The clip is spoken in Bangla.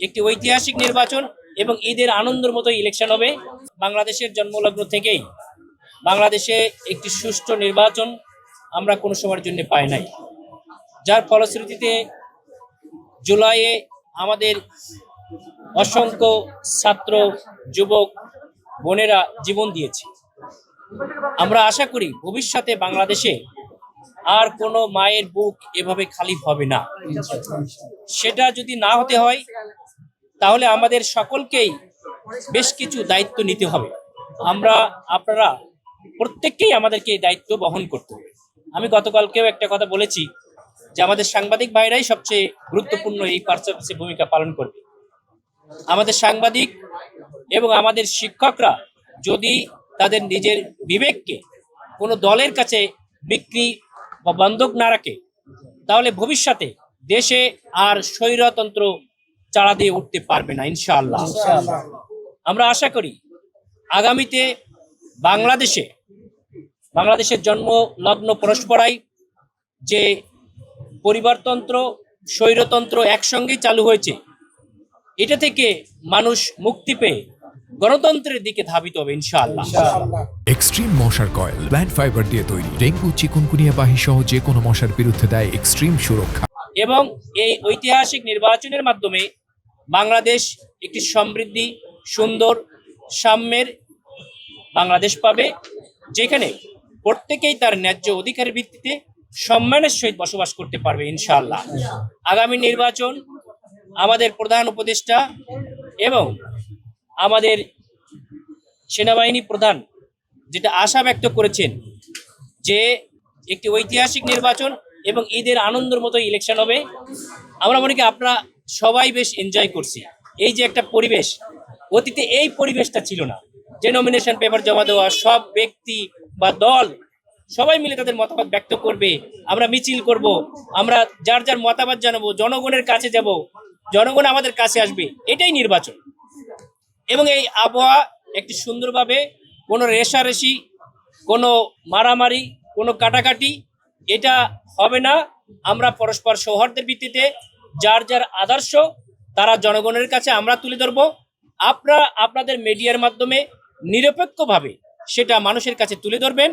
একটি ঐতিহাসিক নির্বাচন এবং ঈদের আনন্দের মতো ইলেকশন হবে। বাংলাদেশের জন্মলগ্ন থেকেই বাংলাদেশে একটি সুষ্ঠু নির্বাচন আমরা কোনো সময়ের জন্য পাই নাই, যার ফলশ্রুতিতে জুলাইয়ে আমাদের অসংখ্য ছাত্র যুবক বোনেরা জীবন দিয়েছে। আমরা আশা করি ভবিষ্যতে বাংলাদেশে আর কোনো মায়ের বুক এভাবে খালি হবে না। সেটা যদি না হতে হয় তাহলে আমাদের সকলকেই বেশ কিছু দায়িত্ব নিতে হবে। আপনারা প্রত্যেককেই আমাদেরকে এই দায়িত্ব বহন করতে হবে। আমি গতকালকেও একটা কথা বলেছি যে আমাদের সাংবাদিক ভাইরাই সবচেয়ে গুরুত্বপূর্ণ এই পার্সেপসে ভূমিকা পালন করবে। আমাদের সাংবাদিক এবং আমাদের শিক্ষকরা যদি তাদের নিজের বিবেককে কোনো দলের কাছে বিক্রি বা বন্ধক না রাখে তাহলে ভবিষ্যতে দেশে আর স্বৈরতন্ত্র চাড়া দিয়ে উঠতে পারবে না ইনশাআল্লাহ। আমরা আশা করি আগামীতে বাংলাদেশের জন্ম লগ্ন পরস্পরাই যে পরিবারতন্ত্র স্বৈরতন্ত্র একসঙ্গেই চালু হয়েছে, এটা থেকে মানুষ মুক্তি পেয়ে গণতন্ত্রের দিকে ধাবিত হবে ইনশাআল্লাহ। এক্সট্রিম মশার কয়েল প্ল্যান্ট ফাইবার দিয়ে তৈরি, ডেঙ্গু চিকুনগুনিয়া বাহি সহ যে কোনো মশার বিরুদ্ধে দেয় এক্সট্রিম সুরক্ষা। এবং এই ঐতিহাসিক নির্বাচনের মাধ্যমে বাংলাদেশ একটি সমৃদ্ধি সুন্দর সাম্যের বাংলাদেশ পাবে, যেখানে প্রত্যেকেই তার ন্যায্য অধিকারের ভিত্তিতে সম্মানের সহিত বসবাস করতে পারবে ইনশাআল্লাহ। আগামী নির্বাচন আমাদের প্রধান উপদেষ্টা এবং আমাদের সেনাবাহিনী প্রধান যেটা আশা ব্যক্ত করেছেন যে একটি ঐতিহাসিক নির্বাচন এবং ঈদের আনন্দের মতো ইলেকশন হবে। আমরা মনে করি আপনারা সবাই বেশ এনজয় করছি। এই যে একটা পরিবেশ, অতীতে এই পরিবেশটা ছিল না, যে নমিনেশন পেপার জমা দেওয়া, সব ব্যক্তি বা দল সবাই মিলে তাদের মতামত ব্যক্ত করবে, আমরা মিছিল করব, আমরা যার যার মতামত জানাবো, জনগণের কাছে যাব, জনগণ আমাদের কাছে আসবে, এটাই নির্বাচন। এবং এই আবহাওয়া একটি সুন্দরভাবে কোনো রেষারেষি, কোনো মারামারি, কোনো কাটাকাটি এটা হবে না। আমরা পরস্পর সৌহার্দ্যের ভিত্তিতে যার যার আদর্শ তারা জনগণের কাছে আমরা তুলে ধরবো। আপনারা আপনাদের মিডিয়ার মাধ্যমে নিরপেক্ষভাবে সেটা মানুষের কাছে তুলে ধরবেন